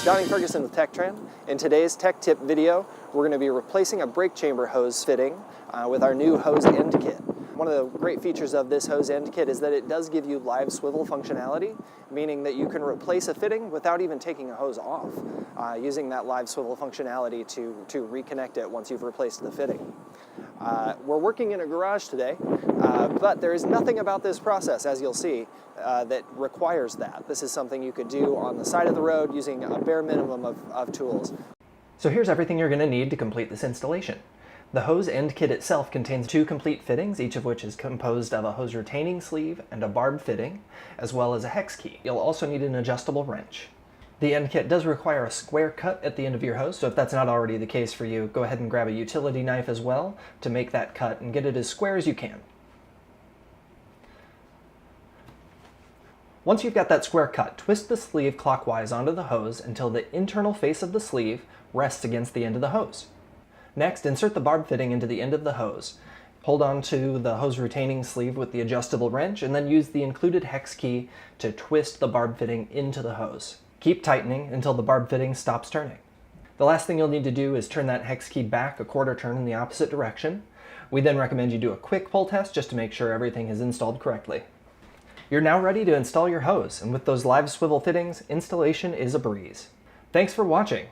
is Donnie Ferguson with Tectran. In today's tech tip video, we're going to be replacing a brake chamber hose fitting with our new hose end kit. One of the great features of this hose end kit is that it does give you live swivel functionality, meaning that you can replace a fitting without even taking a hose off, using that live swivel functionality to reconnect it once you've replaced the fitting. We're working in a garage today, but there is nothing about this process, as you'll see, that requires that. This is something you could do on the side of the road using a bare minimum of tools. So here's everything you're going to need to complete this installation. The hose end kit itself contains 2 complete fittings, each of which is composed of a hose retaining sleeve and a barb fitting, as well as a hex key. You'll also need an adjustable wrench. The end kit does require a square cut at the end of your hose, so if that's not already the case for you, go ahead and grab a utility knife as well to make that cut and get it as square as you can. Once you've got that square cut, twist the sleeve clockwise onto the hose until the internal face of the sleeve rests against the end of the hose. Next, insert the barb fitting into the end of the hose. Hold on to the hose retaining sleeve with the adjustable wrench and then use the included hex key to twist the barb fitting into the hose. Keep tightening until the barb fitting stops turning. The last thing you'll need to do is turn that hex key back a quarter turn in the opposite direction. We then recommend you do a quick pull test just to make sure everything is installed correctly. You're now ready to install your hose, and with those live swivel fittings, installation is a breeze. Thanks for watching.